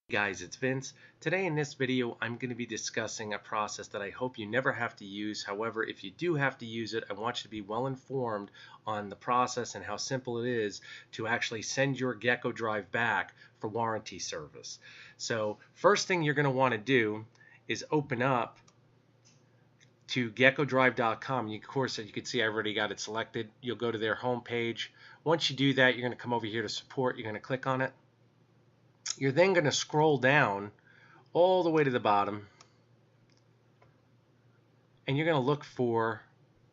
Hey guys, it's Vince. Today in this video I'm going to be discussing a process that I hope you never have to use. However, if you do have to use it, I want you to be well informed on the process and how simple it is to actually send your Gecko Drive back for warranty service. So first thing you're going to want to do is open up to geckodrive.com. Of course, as you can see, I've already got it selected. You'll go to their home page. Once you do that, you're going to come over here to support. You're going to click on it. You're then going to scroll down all the way to the bottom and you're going to look for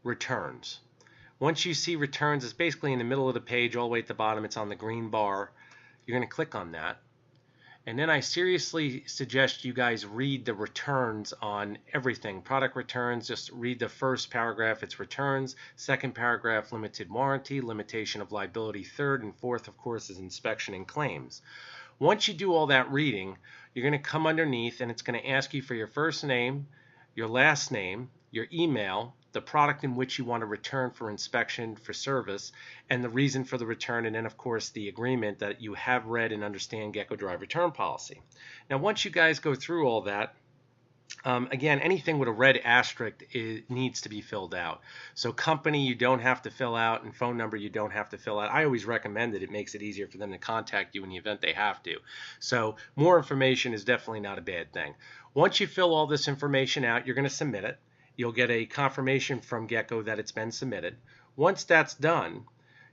returns. Once you see returns, it's basically in the middle of the page all the way at the bottom. It's on the green bar. You're going to click on that. And then I seriously suggest you guys read the returns on everything. Product returns, just read the first paragraph, it's returns. Second paragraph, limited warranty, limitation of liability. Third and fourth, of course, is inspection and claims. Once you do all that reading, you're going to come underneath and it's going to ask you for your first name, your last name, your email, the product in which you want to return for inspection for service, and the reason for the return, and then of course the agreement that you have read and understand Gecko Drive return policy. Now once you guys go through all that, again, anything with a red asterisk needs to be filled out. So company you don't have to fill out, and phone number you don't have to fill out. I always recommend it. It makes it easier for them to contact you in the event they have to. So more information is definitely not a bad thing. Once you fill all this information out, you're going to submit it. You'll get a confirmation from Gecko that it's been submitted. Once that's done,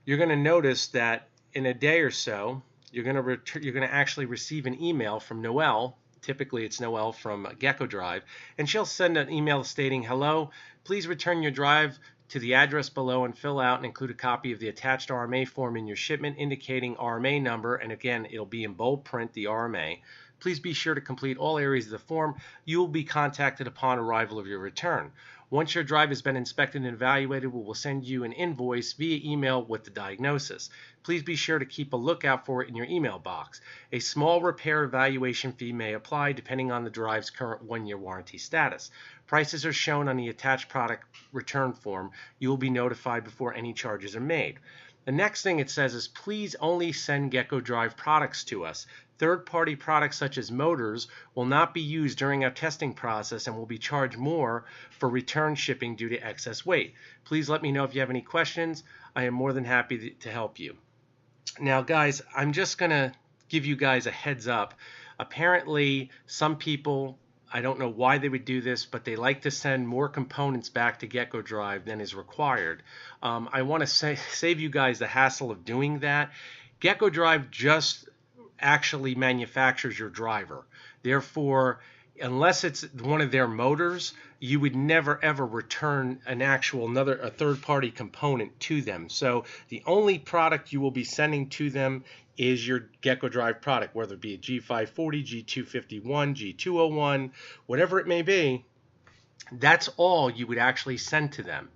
you're going to notice that in a day or so, you're going to actually receive an email from Noelle. Typically it's Noelle from Gecko Drive, and she'll send an email stating, "Hello, please return your drive to the address below and fill out and include a copy of the attached RMA form in your shipment indicating RMA number," and again it'll be in bold print, the RMA. "Please be sure to complete all areas of the form. You will be contacted upon arrival of your return. Once your drive has been inspected and evaluated, we will send you an invoice via email with the diagnosis. Please be sure to keep a lookout for it in your email box. A small repair evaluation fee may apply depending on the drive's current 1-year warranty status. Prices are shown on the attached product return form. You will be notified before any charges are made." The next thing it says is, "Please only send Gecko Drive products to us. Third-party products such as motors will not be used during our testing process and will be charged more for return shipping due to excess weight. Please let me know if you have any questions. I am more than happy to help you." Now guys, I'm just going to give you guys a heads up. Apparently some people, I don't know why they would do this, but they like to send more components back to Gecko Drive than is required. I want to save you guys the hassle of doing that. Gecko Drive just actually manufactures your driver. Therefore, unless it's one of their motors, you would never ever return a third-party component to them. So the only product you will be sending to them is your Gecko Drive product, whether it be a G540, G251, G201, whatever it may be. That's all you would actually send to them.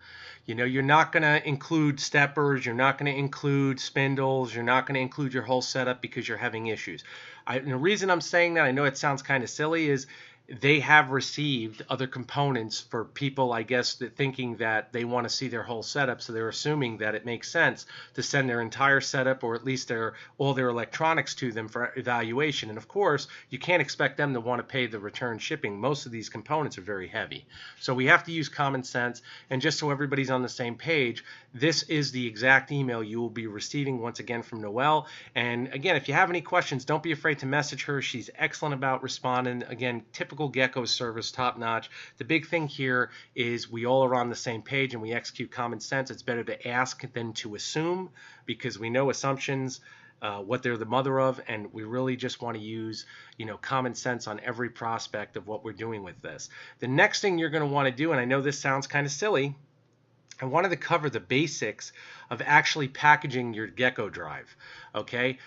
You know, you're not going to include steppers, you're not going to include spindles, you're not going to include your whole setup because you're having issues. And the reason I'm saying that, I know it sounds kind of silly, is they have received other components for people, I guess, that thinking that they want to see their whole setup, so they're assuming that it makes sense to send their entire setup or at least all their electronics to them for evaluation. And of course, you can't expect them to want to pay the return shipping. Most of these components are very heavy. So we have to use common sense, and just so everybody's on the same page, this is the exact email you will be receiving once again from Noelle. And again, if you have any questions, don't be afraid to message her. She's excellent about responding. Again, typical Gecko service, top notch. The big thing here is we all are on the same page and we execute common sense. It's better to ask than to assume, because we know assumptions, what they're the mother of, and we really just want to use, common sense on every prospect of what we're doing with this. The next thing you're going to want to do, and I know this sounds kind of silly, I wanted to cover the basics of actually packaging your Gecko Drive. Okay,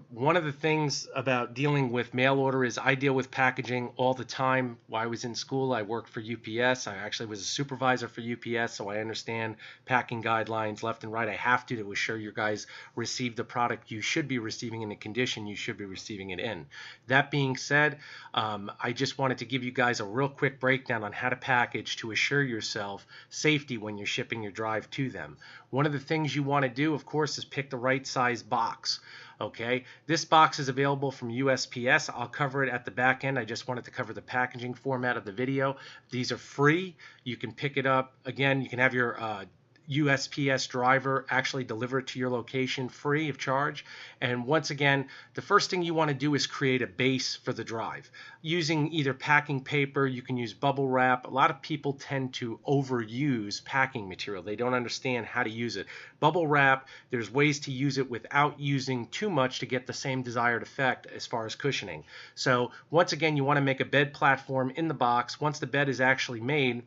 one of the things about dealing with mail order is I deal with packaging all the time. While I was in school, I worked for UPS. I actually was a supervisor for UPS, so I understand packing guidelines left and right. I have to assure you guys receive the product you should be receiving in the condition you should be receiving it in. That being said, I just wanted to give you guys a real quick breakdown on how to package to assure yourself safety when you're shipping your drive to them. One of the things you want to do, of course, is pick the right size box. Okay, this box is available from USPS. I'll cover it at the back end. I just wanted to cover the packaging format of the video. These are free. You can pick it up. Again, you can have your USPS driver actually deliver it to your location free of charge. And once again, the first thing you want to do is create a base for the drive. Using either packing paper, you can use bubble wrap. A lot of people tend to overuse packing material. They don't understand how to use it. Bubble wrap, there's ways to use it without using too much to get the same desired effect as far as cushioning. So once again, you want to make a bed platform in the box. Once the bed is actually made,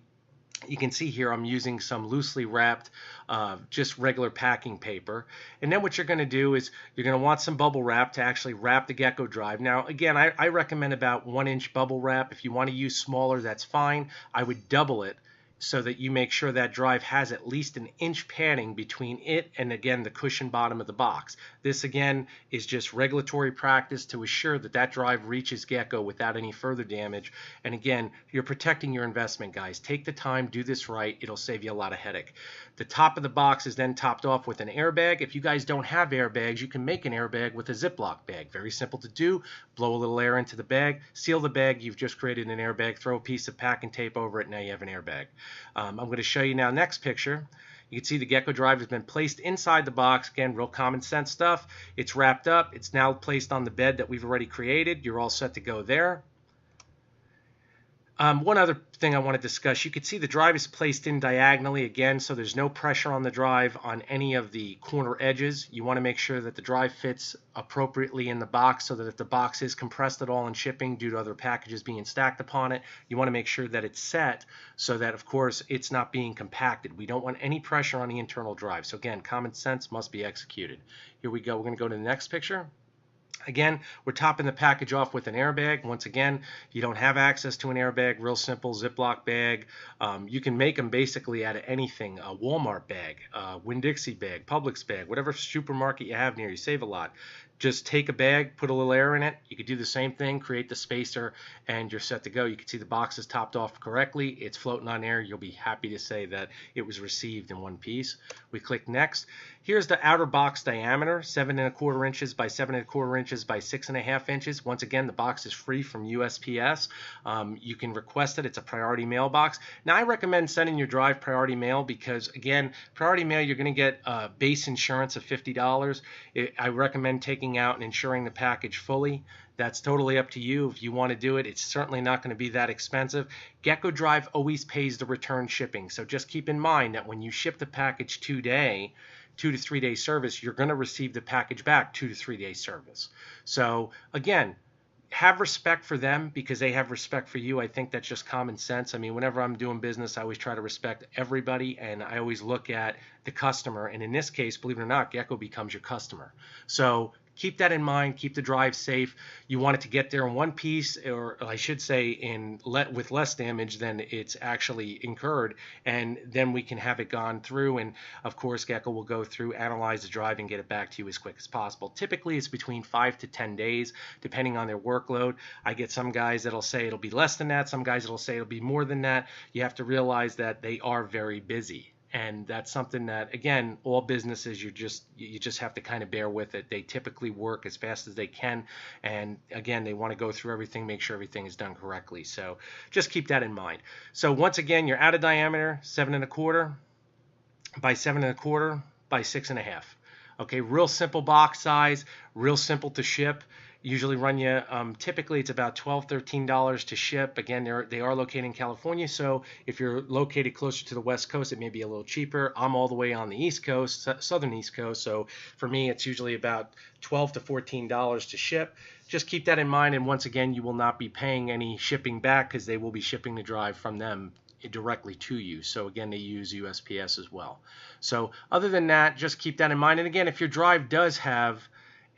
you can see here I'm using some loosely wrapped just regular packing paper. And then what you're going to do is you're going to want some bubble wrap to actually wrap the Gecko Drive. Now again, I recommend about 1-inch bubble wrap. If you want to use smaller, that's fine. I would double it so that you make sure that drive has at least 1 inch padding between it and again the cushion bottom of the box. This again is just regulatory practice to assure that that drive reaches Gecko without any further damage. And again, you're protecting your investment, guys. Take the time, do this right. It'll save you a lot of headache. The top of the box is then topped off with an airbag. If you guys don't have airbags, you can make an airbag with a Ziploc bag. Very simple to do. Blow a little air into the bag, seal the bag. You've just created an airbag. Throw a piece of packing tape over it. Now you have an airbag. I'm going to show you now next picture. You can see the Gecko Drive has been placed inside the box. Again, real common sense stuff. It's wrapped up. It's now placed on the bed that we've already created. You're all set to go there. One other thing I want to discuss, you can see the drive is placed in diagonally again, so there's no pressure on the drive on any of the corner edges. You want to make sure that the drive fits appropriately in the box so that if the box is compressed at all in shipping due to other packages being stacked upon it, you want to make sure that it's set so that, of course, it's not being compacted. We don't want any pressure on the internal drive. So again, common sense must be executed. Here we go. We're going to go to the next picture. Again, we're topping the package off with an airbag. Once again, if you don't have access to an airbag, real simple Ziploc bag. You can make them basically out of anything. A Walmart bag, a Winn-Dixie bag, Publix bag, whatever supermarket you have near you. Save a lot. Just take a bag, put a little air in it. You could do the same thing, create the spacer, and you're set to go. You can see the box is topped off correctly. It's floating on air. You'll be happy to say that it was received in one piece. We click next. Here's the outer box diameter, 7 1/4 inches by 7 1/4 inches by 6 1/2 inches. Once again, the box is free from USPS. You can request it. It's a priority mail box. Now, I recommend sending your drive priority mail because, again, priority mail, you're going to get base insurance of $50. I recommend taking out and insuring the package fully. That's totally up to you if you want to do it. It's certainly not going to be that expensive. Gecko Drive always pays the return shipping. So just keep in mind that when you ship the package today, 2 to 3 day service, you're going to receive the package back 2 to 3 day service. So again, have respect for them because they have respect for you. I think that's just common sense. I mean, whenever I'm doing business, I always try to respect everybody, and I always look at the customer. And in this case, believe it or not, Gecko becomes your customer. So keep that in mind. Keep the drive safe. You want it to get there in one piece, or I should say with less damage than it's actually incurred, and then we can have it gone through. And of course, Gecko will go through, analyze the drive, and get it back to you as quick as possible. Typically, it's between 5 to 10 days, depending on their workload. I get some guys that'll say it'll be less than that. Some guys that'll say it'll be more than that. You have to realize that they are very busy. And that's something that, again, all businesses, you just have to kind of bear with it. They typically work as fast as they can. And again, they want to go through everything, make sure everything is done correctly. So just keep that in mind. So once again, your outer diameter, 7 1/4 by 7 1/4 by 6 1/2. Okay, real simple box size, real simple to ship. Usually run you, typically it's about $12, $13 to ship. Again, they are located in California, so if you're located closer to the West Coast, it may be a little cheaper. I'm all the way on the East Coast, Southern East Coast, so for me, it's usually about $12 to $14 to ship. Just keep that in mind, and once again, you will not be paying any shipping back because they will be shipping the drive from them directly to you. So again, they use USPS as well. So other than that, just keep that in mind. And again, if your drive does have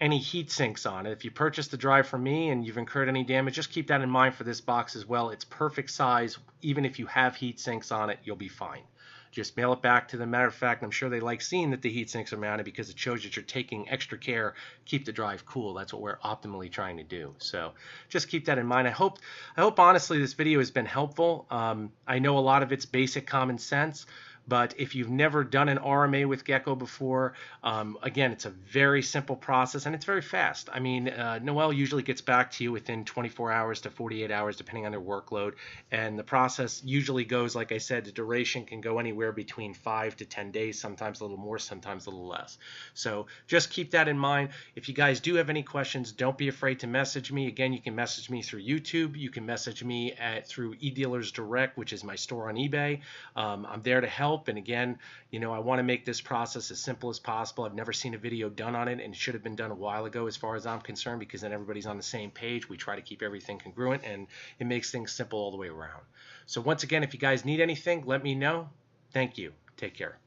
any heat sinks on it, if you purchase the drive from me and you've incurred any damage, just keep that in mind for this box as well. It's perfect size. Even if you have heat sinks on it, you'll be fine. Just mail it back to them. Matter of fact, I'm sure they like seeing that the heat sinks are mounted because it shows that you're taking extra care to keep the drive cool. That's what we're optimally trying to do. So just keep that in mind. I hope honestly this video has been helpful. I know a lot of it's basic common sense, But if you've never done an RMA with Gecko before, again, it's a very simple process and it's very fast. I mean, Noelle usually gets back to you within 24 hours to 48 hours, depending on their workload. And the process usually goes, like I said, the duration can go anywhere between 5 to 10 days, sometimes a little more, sometimes a little less. So just keep that in mind. If you guys do have any questions, don't be afraid to message me. Again, you can message me through YouTube. You can message me through eDealers Direct, which is my store on eBay. I'm there to help. And again, I want to make this process as simple as possible. I've never seen a video done on it, and it should have been done a while ago as far as I'm concerned, because then everybody's on the same page. We try to keep everything congruent, and it makes things simple all the way around. So once again, if you guys need anything, let me know. Thank you. Take care.